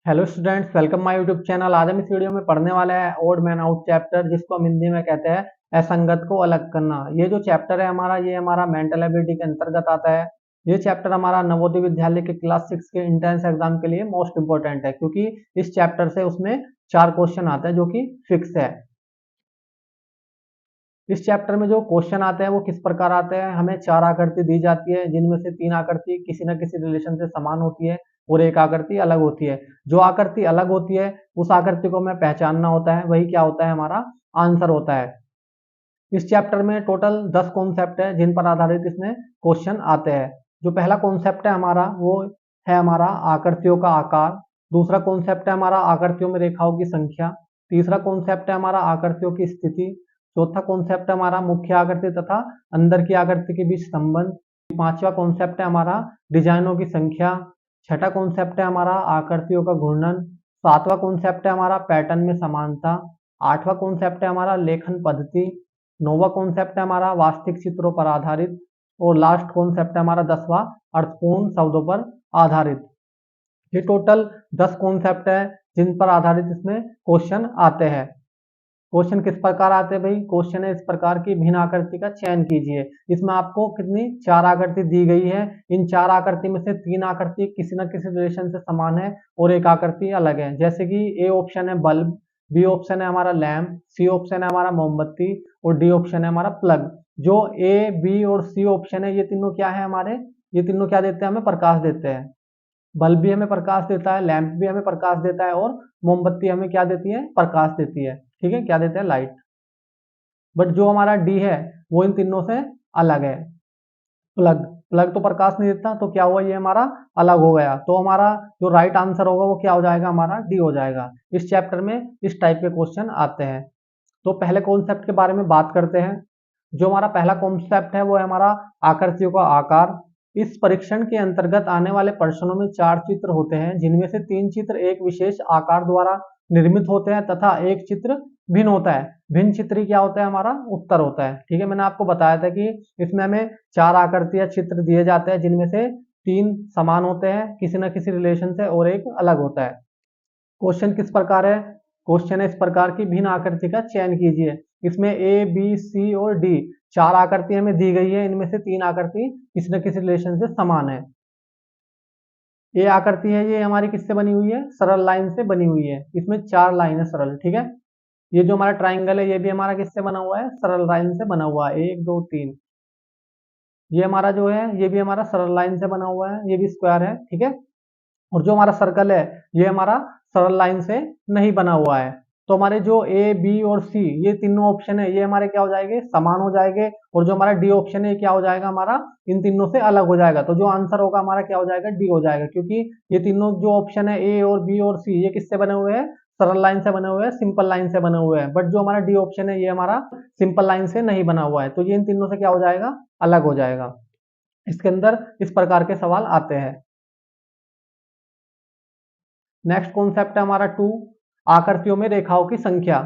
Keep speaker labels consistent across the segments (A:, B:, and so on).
A: Hello students, welcome my YouTube channel. आज हम इस वीडियो में पढ़ने वाले हैं ओड मैन आउट चैप्टर, जिसको हम हिंदी में कहते हैं असंगत को अलग करना। ये जो चैप्टर है हमारा, ये हमारा मेंटल एबिलिटी के अंतर्गत आता है। ये चैप्टर हमारा नवोदय विद्यालय के क्लास 6 के इंट्रेंस एग्जाम के लिए मोस्ट इंपोर्टेंट है, क्योंकि इस चैप्टर से उसमें 4 क्वेश्चन आते हैं जो कि फिक्स है। इस चैप्टर में जो क्वेश्चन आते हैं वो किस प्रकार आते हैं। हमें 4 आकृति दी जाती है, जिनमें से 3 आकृति किसी न किसी रिलेशन से समान होती है और एक आकृति अलग होती है। जो आकृति अलग होती है उस आकृति को हमें पहचानना होता है, वही क्या होता है, हमारा आंसर होता है। इस चैप्टर में टोटल 10 कॉन्सेप्ट है जिन पर आधारित इसमें क्वेश्चन आते हैं। जो पहला कॉन्सेप्ट है हमारा, वो है हमारा आकृतियों का आकार। दूसरा कॉन्सेप्ट है हमारा आकृतियों में रेखाओं की संख्या। तीसरा कॉन्सेप्ट है हमारा आकृतियों की स्थिति। चौथा कॉन्सेप्ट है हमारा मुख्य आकृति तथा अंदर की आकृति के बीच संबंध। पांचवा कॉन्सेप्ट है हमारा डिजाइनों की संख्या। छठा कॉन्सेप्ट है हमारा आकृतियों का घूर्णन। सातवां कॉन्सेप्ट है हमारा पैटर्न में समानता। आठवां कॉन्सेप्ट है हमारा लेखन पद्धति। नौवां कॉन्सेप्ट है हमारा वास्तविक चित्रों पर आधारित। और लास्ट कॉन्सेप्ट है हमारा 10वां अर्थपूर्ण शब्दों पर आधारित। ये टोटल 10 कॉन्सेप्ट है जिन पर आधारित इसमें क्वेश्चन आते हैं। क्वेश्चन किस प्रकार आते हैं भाई? क्वेश्चन है इस प्रकार की, भिन्न आकृति का चयन कीजिए। इसमें आपको कितनी 4 आकृति दी गई है। इन 4 आकृति में से 3 आकृति किसी न किसी रिलेशन से समान है और एक आकृति अलग है। जैसे कि ए ऑप्शन है बल्ब, बी ऑप्शन है हमारा लैंप, सी ऑप्शन है हमारा मोमबत्ती और डी ऑप्शन है हमारा प्लग। जो ए, बी और सी ऑप्शन है, ये तीनों क्या है हमारे, ये तीनों क्या देते हैं, हमें प्रकाश देते हैं। बल्ब भी हमें प्रकाश देता है, लैंप भी हमें प्रकाश देता है और मोमबत्ती हमें क्या देती है, प्रकाश देती है। ठीक है, क्या देते हैं, लाइट। बट जो हमारा डी है वो इन तीनों से अलग है। प्लग, प्लग तो प्रकाश नहीं देता, तो क्या हुआ, ये हमारा अलग हो गया। तो हमारा जो राइट आंसर होगा वो क्या हो जाएगा, हमारा डी हो जाएगा। इस चैप्टर में इस टाइप के क्वेश्चन आते हैं। तो पहले कॉन्सेप्ट के बारे में बात करते हैं। जो हमारा पहला कॉन्सेप्ट है वो है हमारा आकृतियों का आकार। इस परीक्षण के अंतर्गत आने वाले प्रश्नों में 4 चित्र होते हैं, जिनमें से 3 चित्र एक विशेष आकार द्वारा निर्मित होते हैं तथा एक चित्र भिन्न होता है। भिन्न चित्र क्या होता है, हमारा उत्तर होता है। ठीक है, मैंने आपको बताया था कि इसमें हमें 4 आकृति या चित्र दिए जाते हैं, जिनमें से 3 समान होते हैं किसी न किसी रिलेशन से और एक अलग होता है। क्वेश्चन किस प्रकार है? क्वेश्चन है इस प्रकार की, भिन्न आकृति का चयन कीजिए। इसमें ए, बी, सी और डी 4 आकृति हमें दी गई है। इनमें से 3 आकृति किसी न किसी रिलेशन से समान है। ये आकृति है, ये हमारी किससे बनी हुई है, सरल लाइन से बनी हुई है। इसमें 4 लाइन है सरल। ठीक है, ये जो हमारा ट्राइंगल है ये भी हमारा किससे बना हुआ है, सरल लाइन से बना हुआ है। 1 2 3, ये हमारा जो है ये भी हमारा सरल लाइन से बना हुआ है, ये भी स्क्वायर है। ठीक है, और जो हमारा सर्कल है ये हमारा सरल लाइन से नहीं बना हुआ है। तो हमारे जो ए, बी और सी ये तीनों ऑप्शन है, ये हमारे क्या हो जाएंगे, समान हो जाएंगे। और जो हमारा डी ऑप्शन है क्या हो जाएगा, हमारा इन तीनों से अलग हो जाएगा। तो जो आंसर होगा हमारा क्या हो जाएगा, डी हो जाएगा। क्योंकि ये तीनों जो ऑप्शन है ए और बी और सी, ये किससे बने हुए हैं, सरल लाइन से बने हुए हैं, सिंपल लाइन से बने हुए हैं। बट जो हमारा डी ऑप्शन है ये हमारा सिंपल लाइन से नहीं बना हुआ है। तो ये इन तीनों से क्या हो जाएगा, अलग हो जाएगा। इसके अंदर इस प्रकार के सवाल आते हैं। नेक्स्ट कॉन्सेप्ट है हमारा 2, आकृतियों में रेखाओं की संख्या।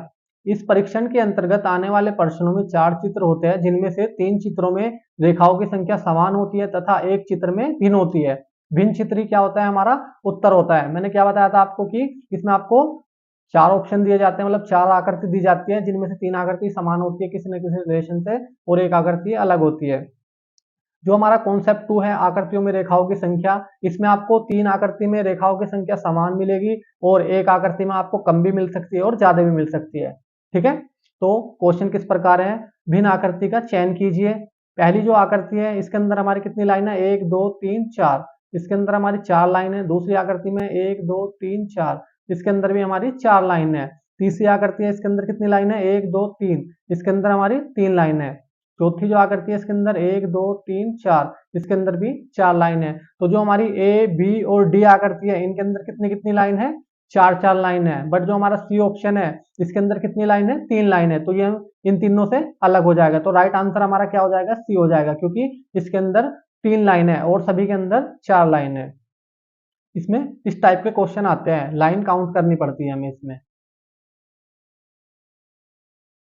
A: इस परीक्षण के अंतर्गत आने वाले प्रश्नों में 4 चित्र होते हैं, जिनमें से 3 चित्रों में रेखाओं की संख्या समान होती है तथा एक चित्र में भिन्न होती है। भिन्न चित्र ही क्या होता है, हमारा उत्तर होता है। मैंने क्या बताया था आपको कि इसमें आपको 4 ऑप्शन दिए जाते हैं, मतलब 4 आकृति दी जाती है, जिनमें से 3 आकृति समान होती है किसी न किसी रिलेशन से और एक आकृति अलग होती है। जो हमारा कॉन्सेप्ट 2 है, आकृतियों में रेखाओं की संख्या, इसमें आपको 3 आकृति में रेखाओं की संख्या समान मिलेगी और एक आकृति में आपको कम भी मिल सकती है और ज्यादा भी मिल सकती है। ठीक है, तो क्वेश्चन किस प्रकार है, भिन्न आकृति का चयन कीजिए। पहली जो आकृति है इसके अंदर हमारी कितनी लाइन है, 1 2 3 4, इसके अंदर हमारी 4 लाइन है। दूसरी आकृति में 1 2 3 4, इसके अंदर भी हमारी 4 लाइन है। तीसरी आकृति है, इसके अंदर कितनी लाइन है, 1 2 3, इसके अंदर हमारी 3 लाइन है। चौथी जो आकृति है इसके अंदर 1 2 3 4, इसके अंदर भी 4 लाइन है। तो जो हमारी ए, बी और डी आकृति है इनके अंदर कितनी कितनी लाइन है, 4 4 लाइन है। बट जो हमारा सी ऑप्शन है इसके अंदर कितनी लाइन है, 3 लाइन है। तो ये इन तीनों से अलग हो जाएगा। तो राइट आंसर हमारा क्या हो जाएगा, सी हो जाएगा, क्योंकि इसके अंदर 3 लाइन है और सभी के अंदर 4 लाइन है। इसमें इस टाइप के क्वेश्चन आते हैं, लाइन काउंट करनी पड़ती है हमें इसमें।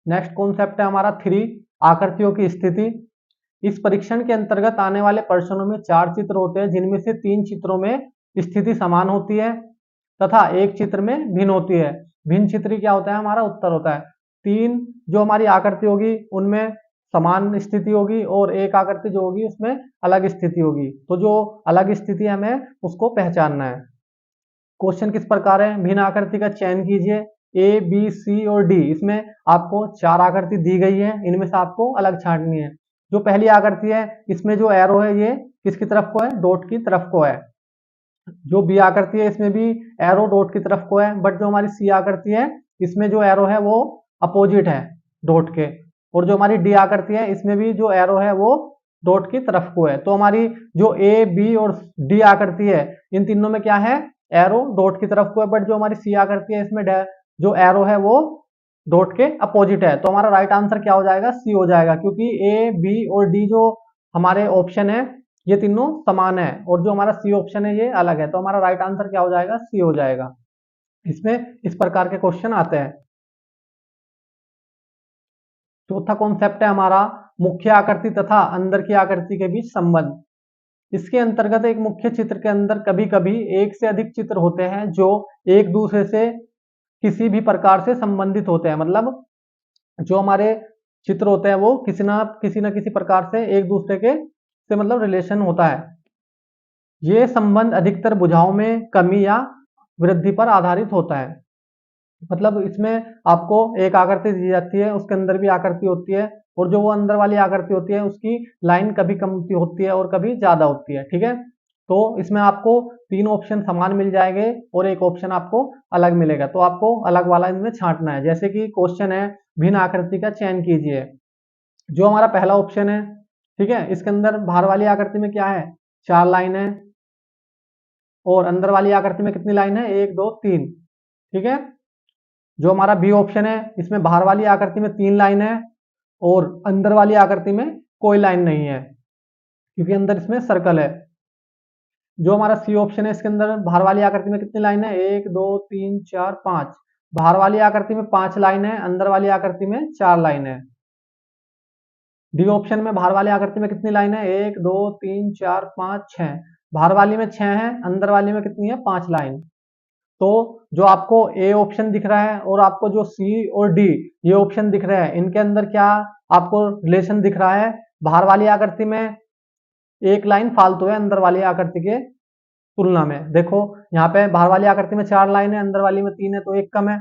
A: नेक्स्ट कॉन्सेप्ट है हमारा 3, आकृतियों की स्थिति। इस परीक्षण के अंतर्गत आने वाले प्रश्नों में 4 चित्र होते हैं, जिनमें से 3 चित्रों में स्थिति समान होती है तथा एक चित्र में भिन्न होती है। भिन्न चित्र क्या होता है, हमारा उत्तर होता है। 3 जो हमारी आकृति होगी उनमें समान स्थिति होगी और एक आकृति जो होगी उसमें अलग स्थिति होगी। तो जो अलग स्थिति हमें उसको पहचानना है। क्वेश्चन किस प्रकार है, भिन्न आकृति का चयन कीजिए। ए, बी, सी और डी, इसमें आपको 4 आकृति दी गई है, इनमें से आपको अलग छांटनी है। जो पहली आकृति है इसमें जो एरो है ये किसकी तरफ को है, डॉट की तरफ को है। जो बी आकृति है इसमें भी एरो डॉट की तरफ को है, बट जो हमारी सी आकृति है इसमें जो एरो है वो अपोजिट है डॉट के। और जो हमारी डी आकृति है इसमें भी जो एरो है वो डॉट की तरफ को है। तो हमारी जो ए, बी और डी आकृति है इन तीनों में क्या है, एरो डॉट की तरफ को है, बट जो हमारी सी आकृति है इसमें जो एरो है वो डॉट के अपोजिट है। तो हमारा राइट आंसर क्या हो जाएगा, सी हो जाएगा, क्योंकि ए, बी और डी जो हमारे ऑप्शन है ये तीनों समान है और जो हमारा सी ऑप्शन है ये अलग है। तो हमारा राइट आंसर क्या हो जाएगा, सी हो जाएगा। इसमें इस प्रकार के क्वेश्चन आते हैं। चौथा कॉन्सेप्ट है हमारा मुख्य आकृति तथा अंदर की आकृति के बीच संबंध। इसके अंतर्गत एक मुख्य चित्र के अंदर कभी कभी एक से अधिक चित्र होते हैं जो एक दूसरे से किसी भी प्रकार से संबंधित होते हैं। मतलब जो हमारे चित्र होते हैं वो किसी ना किसी प्रकार से एक दूसरे के से मतलब रिलेशन होता है। ये संबंध अधिकतर भुजाओं में कमी या वृद्धि पर आधारित होता है। मतलब इसमें आपको एक आकृति दी जाती है, उसके अंदर भी आकृति होती है और जो वो अंदर वाली आकृति होती है उसकी लाइन कभी कम होती है और कभी ज्यादा होती है। ठीक है, तो इसमें आपको 3 ऑप्शन समान मिल जाएंगे और एक ऑप्शन आपको अलग मिलेगा। तो आपको अलग वाला इनमें छांटना है। जैसे कि क्वेश्चन है भिन्न आकृति का चयन कीजिए। जो हमारा पहला ऑप्शन है, ठीक है, इसके अंदर बाहर वाली आकृति में क्या है, 4 लाइन है और अंदर वाली आकृति में कितनी लाइन है, 1 2 3। ठीक है, जो हमारा बी ऑप्शन है इसमें बाहर वाली आकृति में 3 लाइन है और अंदर वाली आकृति में कोई लाइन नहीं है क्योंकि अंदर इसमें सर्कल है। जो हमारा सी ऑप्शन है इसके अंदर बाहर वाली आकृति में कितनी लाइन है, 1 2 3 4 5। बाहर वाली आकृति में 5 लाइन है, अंदर वाली आकृति में 4 लाइन है। डी ऑप्शन में बाहर वाली आकृति में कितनी लाइन है, 1 2 3 4 5 6। बाहर वाली में 6 है, अंदर वाली में कितनी है, 5 लाइन। तो जो आपको ए ऑप्शन दिख रहा है और आपको जो सी और डी ये ऑप्शन दिख रहे हैं इनके अंदर क्या आपको रिलेशन दिख रहा है, बाहर वाली आकृति में 1 लाइन फालतू है अंदर वाली आकृति के तुलना में। देखो यहाँ पे बाहर वाली आकृति में 4 लाइन है, अंदर वाली में 3 है तो 1 कम है।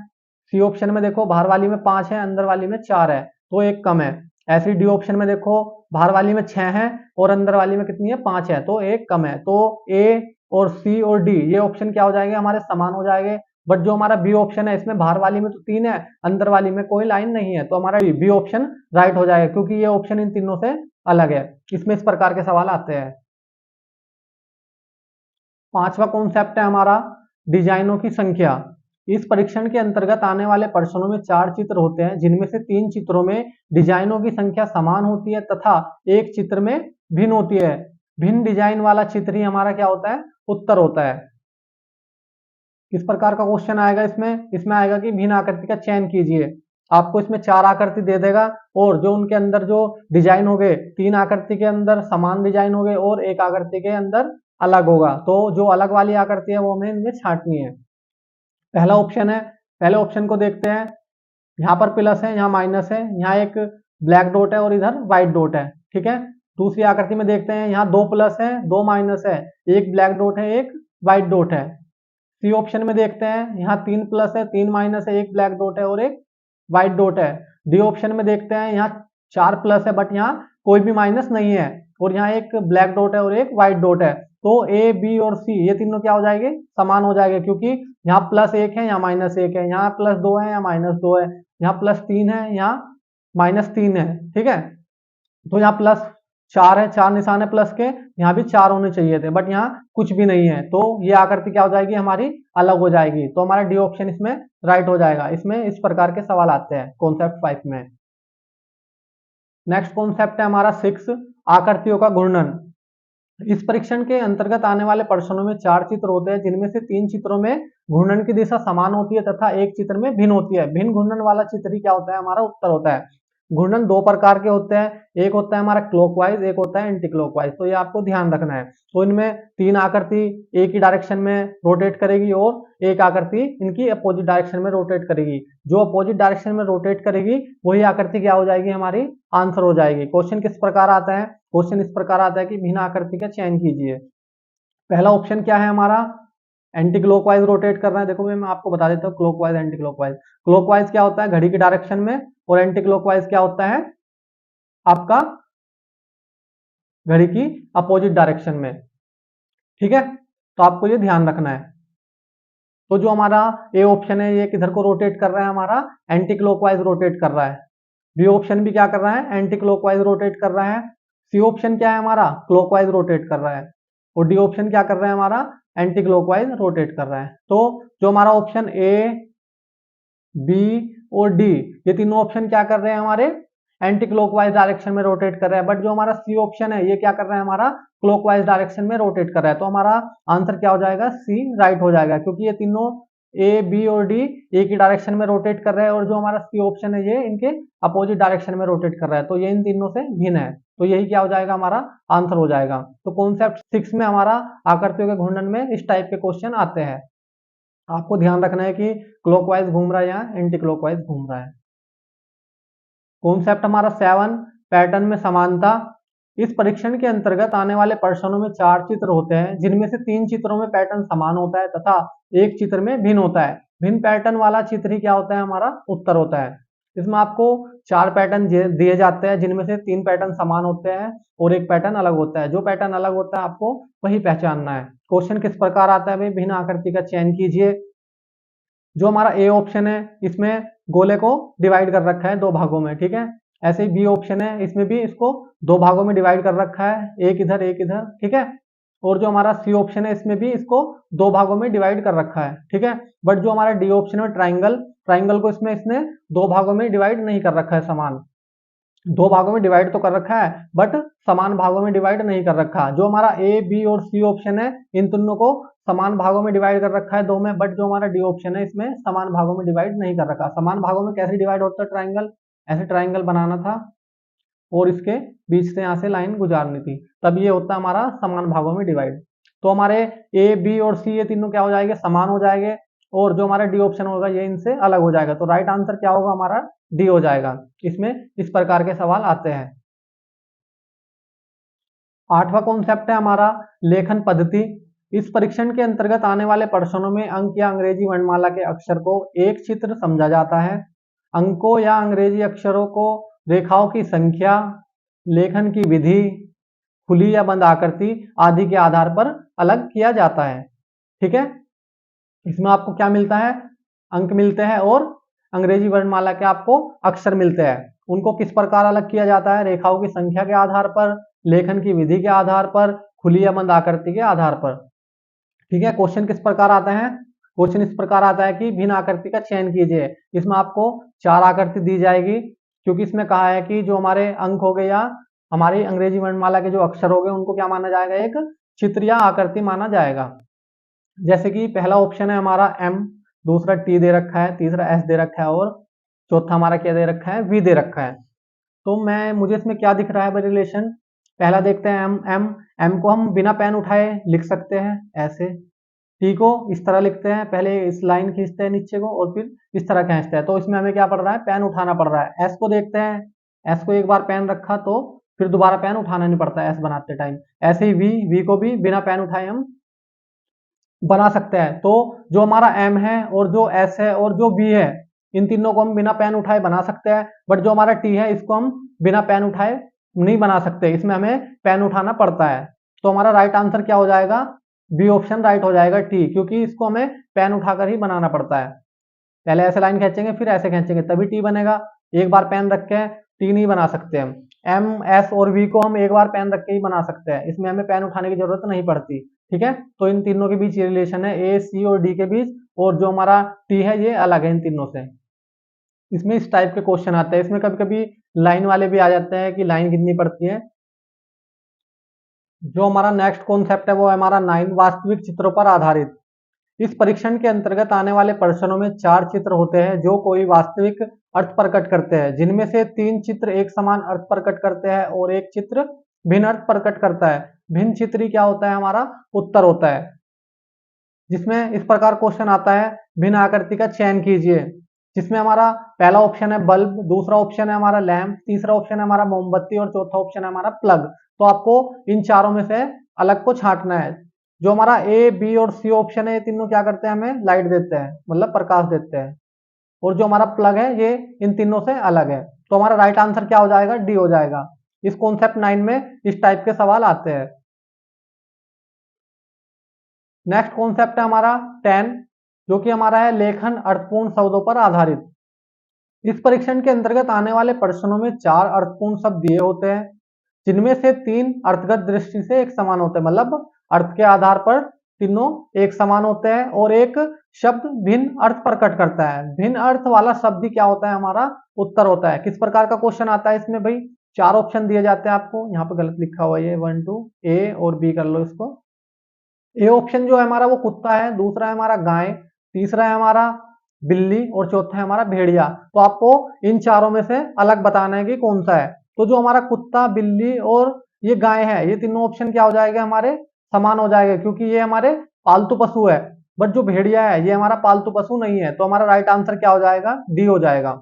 A: सी ऑप्शन में देखो बाहर वाली में 5 है, अंदर वाली में 4 है तो 1 कम है। ऐसी डी ऑप्शन में देखो बाहर वाली में 6 है और अंदर वाली में कितनी है, 5 है तो 1 कम है। तो ए और सी और डी ये ऑप्शन क्या हो जाएंगे, हमारे समान हो जाएंगे। बट जो हमारा बी ऑप्शन है इसमें बाहर वाली में तो 3 है, अंदर वाली में कोई लाइन नहीं है, तो हमारा बी ऑप्शन राइट हो जाएगा क्योंकि ये ऑप्शन इन तीनों से अलग है। इसमें इस प्रकार के सवाल आते हैं। 5वां कॉन्सेप्ट है हमारा डिजाइनों की संख्या। इस परीक्षण के अंतर्गत आने वाले प्रश्नों में 4 चित्र होते हैं जिनमें से 3 चित्रों में डिजाइनों की संख्या समान होती है तथा एक चित्र में भिन्न होती है। भिन्न डिजाइन वाला चित्र ही हमारा क्या होता है, उत्तर होता है। किस प्रकार का क्वेश्चन आएगा इसमें आएगा कि भिन्न आकृति का चयन कीजिए। आपको इसमें 4 आकृति दे देगा और जो उनके अंदर जो डिजाइन हो गए, 3 आकृति के अंदर समान डिजाइन हो गए और 1 आकृति के अंदर अलग होगा। तो जो अलग वाली आकृति है वो हमें इनमें छांटनी है। पहला ऑप्शन है, पहले ऑप्शन को देखते हैं। यहाँ पर प्लस है, यहाँ माइनस है, यहाँ एक ब्लैक डॉट है और इधर व्हाइट डॉट है। ठीक है, दूसरी आकृति में देखते हैं, यहाँ 2 प्लस है 2 माइनस है, एक ब्लैक डॉट है एक व्हाइट डॉट है। सी ऑप्शन में देखते हैं, यहाँ 3 प्लस है 3 माइनस है, एक ब्लैक डॉट है और एक व्हाइट डॉट है। डी ऑप्शन में देखते हैं, यहाँ 4 प्लस है बट यहाँ कोई भी माइनस नहीं है और यहाँ एक ब्लैक डॉट है और एक व्हाइट डॉट है। तो ए बी और सी ये तीनों क्या हो जाएंगे, समान हो जाएंगे क्योंकि यहाँ +1 है यहाँ -1 है, यहाँ +2 है यहाँ -2 है, यहाँ +3 है यहाँ -3 है। ठीक है, तो यहाँ +4 है, 4 निशान है प्लस के, यहाँ भी 4 होने चाहिए थे बट यहाँ कुछ भी नहीं है। तो ये आकृति क्या हो जाएगी, हमारी अलग हो जाएगी। तो हमारा डी ऑप्शन इसमें राइट हो जाएगा। इसमें इस प्रकार के सवाल आते हैं कॉन्सेप्ट 5 में। नेक्स्ट कॉन्सेप्ट है हमारा 6 आकृतियों का घूर्णन। इस परीक्षण के अंतर्गत आने वाले प्रश्नों में 4 चित्र होते हैं जिनमें से 3 चित्रों में घूर्णन की दिशा समान होती है तथा एक चित्र में भिन्न होती है। भिन्न घूर्णन वाला चित्र ही क्या होता है, हमारा उत्तर होता है। घूर्णन दो प्रकार के होते हैं, एक होता है हमारा क्लॉकवाइज, एक होता है एंटी क्लॉकवाइज। तो ये आपको ध्यान रखना है। तो इनमें तीन आकृति एक ही डायरेक्शन में रोटेट करेगी और एक आकृति इनकी अपोजिट डायरेक्शन में रोटेट करेगी। जो अपोजिट डायरेक्शन में रोटेट करेगी वही आकृति क्या हो जाएगी, हमारी आंसर हो जाएगी। क्वेश्चन किस प्रकार आता है, क्वेश्चन इस प्रकार आता है कि भिन्न आकृति का चयन कीजिए। पहला ऑप्शन क्या है हमारा, एंटी क्लॉकवाइज रोटेट करना है। देखो मैं आपको बता देता हूँ क्लॉकवाइज एंटी क्लॉकवाइज। क्लॉकवाइज क्या होता है, घड़ी की डायरेक्शन में, और एंटी क्लॉकवाइज क्या होता है, आपका घड़ी की अपोजिट डायरेक्शन में। ठीक है, तो आपको ये ध्यान रखना है। तो जो हमारा ए ऑप्शन है ये किधर को रोटेट कर रहा है, हमारा एंटी क्लॉकवाइज रोटेट कर रहा है। बी ऑप्शन भी क्या कर रहा है, एंटी क्लॉकवाइज रोटेट कर रहा है। सी ऑप्शन क्या है हमारा, क्लॉकवाइज रोटेट कर रहा है। और डी ऑप्शन क्या कर रहा है हमारा, एंटी क्लॉकवाइज रोटेट कर रहा है। तो जो हमारा ऑप्शन ए, बी और डी, ये तीनों ऑप्शन क्या कर रहे हैं, हमारे एंटी क्लॉकवाइज डायरेक्शन में रोटेट कर रहा है। बट जो हमारा सी ऑप्शन है ये क्या कर रहा है, हमारा क्लॉकवाइज डायरेक्शन में रोटेट कर रहा है। तो हमारा आंसर क्या हो जाएगा, सी राइट हो जाएगा, क्योंकि ये तीनों ए, बी और डी एक ही डायरेक्शन में रोटेट कर रहे हैं, और जो हमारा सी ऑप्शन है ये इनके अपोजिट डायरेक्शन में रोटेट कर रहा है। तो ये इन तीनों से भिन्न है। तो यही क्या हो जाएगा, हमारा आंसर हो जाएगा। तो कॉन्सेप्ट 6 में हमारा आकृतियों के घूर्णन में इस टाइप के क्वेश्चन आते हैं। आपको ध्यान रखना है कि क्लॉकवाइज घूम रहा है या एंटी क्लॉकवाइज घूम रहा है। कॉन्सेप्ट हमारा 7, पैटर्न में समानता। इस परीक्षण के अंतर्गत आने वाले प्रश्नों में 4 चित्र होते हैं, जिनमें से 3 चित्रों में पैटर्न समान होता है तथा एक चित्र में भिन्न होता है। भिन्न पैटर्न वाला चित्र ही क्या होता है, हमारा उत्तर होता है। इसमें आपको 4 पैटर्न दिए जाते हैं, जिनमें से 3 पैटर्न समान होते हैं और एक पैटर्न अलग होता है। जो पैटर्न अलग होता है आपको वही पहचानना है। क्वेश्चन किस प्रकार आता है भाई, भिन्न आकृति का चयन कीजिए। जो हमारा ए ऑप्शन है इसमें गोले को डिवाइड कर रखा है 2 भागों में। ठीक है, ऐसे ही बी ऑप्शन है इसमें भी इसको 2 भागों में डिवाइड कर रखा है, एक इधर एक इधर। ठीक है, और जो हमारा सी ऑप्शन है इसमें भी इसको 2 भागों में डिवाइड कर रखा है। ठीक है, बट जो हमारा डी ऑप्शन है ट्राइंगल, ट्राइंगल को इसमें इसने 2 भागों में डिवाइड नहीं कर रखा है समान। 2 भागों में डिवाइड तो कर रखा है बट समान भागों में डिवाइड नहीं कर रखा। जो हमारा ए, बी और सी ऑप्शन है इन तीनों को समान भागों में डिवाइड कर रखा है 2 में, बट जो हमारा डी ऑप्शन है इसमें समान भागों में डिवाइड नहीं कर रखा। समान भागों में कैसे डिवाइड होता है ट्राइंगल, ऐसे ट्राइंगल बनाना था और इसके बीच से यहाँ से लाइन गुजारनी थी, तब ये होता है हमारा समान भागों में डिवाइड। तो हमारे ए, बी और सी ये तीनों क्या हो जाएंगे, समान हो जाएंगे, और जो हमारा डी ऑप्शन होगा ये इनसे अलग हो जाएगा। तो राइट आंसर क्या होगा, हमारा डी हो जाएगा। इसमें इस प्रकार के सवाल आते हैं। 8वां कॉन्सेप्ट है हमारा लेखन पद्धति। इस परीक्षण के अंतर्गत आने वाले प्रश्नों में अंक या अंग्रेजी वर्णमाला के अक्षर को एक चित्र समझा जाता है। अंकों या अंग्रेजी अक्षरों को रेखाओं की संख्या, लेखन की विधि, खुली या बंद आकृति आदि के आधार पर अलग किया जाता है। ठीक है, इसमें आपको क्या मिलता है, अंक मिलते हैं और अंग्रेजी वर्णमाला के आपको अक्षर मिलते हैं। उनको किस प्रकार अलग किया जाता है, रेखाओं की संख्या के आधार पर, लेखन की विधि के आधार पर, खुली या बंद आकृति के आधार पर। ठीक है, क्वेश्चन किस प्रकार आता है, क्वेश्चन इस प्रकार आता है कि भिन्न आकृति का चयन कीजिए। इसमें आपको 4 आकृति दी जाएगी, क्योंकि इसमें कहा है कि जो हमारे अंक हो गए या हमारी अंग्रेजी वर्णमाला के जो अक्षर हो गए उनको क्या माना जाएगा, एक चित्र या आकृति माना जाएगा। जैसे कि पहला ऑप्शन है हमारा एम, दूसरा टी दे रखा है, तीसरा एस दे रखा है और चौथा हमारा क्या दे रखा है, वी दे रखा है। तो मुझे इसमें क्या दिख रहा है रिलेशन, पहला देखते हैं एम। एम को हम बिना पेन उठाए लिख सकते हैं ऐसे। टी को इस तरह लिखते हैं, पहले इस लाइन खींचते हैं नीचे को और फिर इस तरह खींचते हैं। तो इसमें हमें क्या पड़ रहा है, पेन उठाना पड़ रहा है। एस को देखते हैं, एस को एक बार पेन रखा तो फिर दोबारा पेन उठाना नहीं पड़ता है एस बनाते टाइम। ऐसे ही वी को भी बिना पेन उठाए हम बना सकते हैं। तो जो हमारा एम है और जो एस है और जो बी है इन तीनों को हम बिना पेन उठाए बना सकते हैं, बट जो हमारा टी है इसको हम बिना पेन उठाए नहीं बना सकते, इसमें हमें पेन उठाना पड़ता है। तो हमारा राइट आंसर क्या हो जाएगा, बी ऑप्शन राइट हो जाएगा, टी, क्योंकि इसको हमें पेन उठाकर ही बनाना पड़ता है। पहले ऐसे लाइन खींचेंगे फिर ऐसे खींचेंगे तभी टी बनेगा, एक बार पेन रख के टी नहीं बना सकते हम। एम, एस और वी को हम एक बार पेन रख के ही बना सकते हैं, इसमें हमें पेन उठाने की जरूरत नहीं पड़ती। ठीक है, तो इन तीनों के बीच ये रिलेशन है, ए, सी और डी के बीच, और जो हमारा टी है ये अलग है इन तीनों से। इसमें इस टाइप के क्वेश्चन आते हैं। इसमें कभी कभी लाइन वाले भी आ जाते हैं कि लाइन कितनी पड़ती है। जो हमारा नेक्स्ट कॉन्सेप्ट है वो है हमारा 9, वास्तविक चित्रों पर आधारित। इस परीक्षण के अंतर्गत आने वाले प्रश्नों में 4 चित्र होते हैं जो कोई वास्तविक अर्थ प्रकट करते हैं, जिनमें से 3 चित्र एक समान अर्थ प्रकट करते हैं और एक चित्र भिन्न अर्थ प्रकट करता है। भिन्न चित्र क्या होता है? हमारा उत्तर होता है, जिसमें इस प्रकार क्वेश्चन आता है, भिन्न आकृति का चयन कीजिए, जिसमें हमारा पहला ऑप्शन है बल्ब, दूसरा ऑप्शन है हमारा लैंप, तीसरा ऑप्शन है हमारा मोमबत्ती और चौथा ऑप्शन है हमारा प्लग। तो आपको इन चारों में से अलग को छांटना है। जो हमारा ए, बी और सी ऑप्शन है, ये तीनों क्या करते हैं? हमें लाइट देते हैं, मतलब प्रकाश देते हैं। और जो हमारा प्लग है ये इन तीनों से अलग है। तो हमारा राइट आंसर क्या हो जाएगा? डी हो जाएगा। इस कॉन्सेप्ट 9 में इस टाइप के सवाल आते हैं। नेक्स्ट कॉन्सेप्ट है हमारा 10, जो कि हमारा है लेखन अर्थपूर्ण शब्दों पर आधारित। इस परीक्षण के अंतर्गत आने वाले प्रश्नों में 4 अर्थपूर्ण शब्द दिए होते हैं, जिनमें से 3 अर्थगत दृष्टि से एक समान होते हैं, मतलब अर्थ के आधार पर तीनों एक समान होते हैं, और एक शब्द भिन्न अर्थ प्रकट करता है। भिन्न अर्थ वाला शब्द क्या होता है? हमारा उत्तर होता है। किस प्रकार का क्वेश्चन आता है इसमें भाई? 4 ऑप्शन दिए जाते हैं आपको, यहाँ पे गलत लिखा हुआ है ये 1 2, ए और बी कर लो इसको। ए ऑप्शन जो है हमारा वो कुत्ता है, दूसरा है हमारा गाय, तीसरा है हमारा बिल्ली और चौथा है हमारा भेड़िया। तो आपको इन चारों में से अलग बताना है कि कौन सा है। तो जो हमारा कुत्ता, बिल्ली और ये गाय है, ये तीनों ऑप्शन क्या हो जाएगा? हमारे समान हो जाएगा, क्योंकि ये हमारे पालतू पशु है। बट जो भेड़िया है ये हमारा पालतू पशु नहीं है। तो हमारा राइट आंसर क्या हो जाएगा? डी हो जाएगा।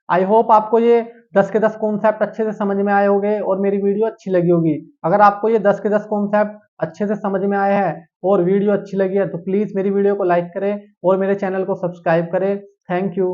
A: आई होप आपको ये 10 के 10 कॉन्सेप्ट अच्छे से समझ में आए होंगे और मेरी वीडियो अच्छी लगी होगी। अगर आपको ये 10 के 10 कॉन्सेप्ट अच्छे से समझ में आए हैं और वीडियो अच्छी लगी है तो प्लीज मेरी वीडियो को लाइक करें और मेरे चैनल को सब्सक्राइब करें। Thank you.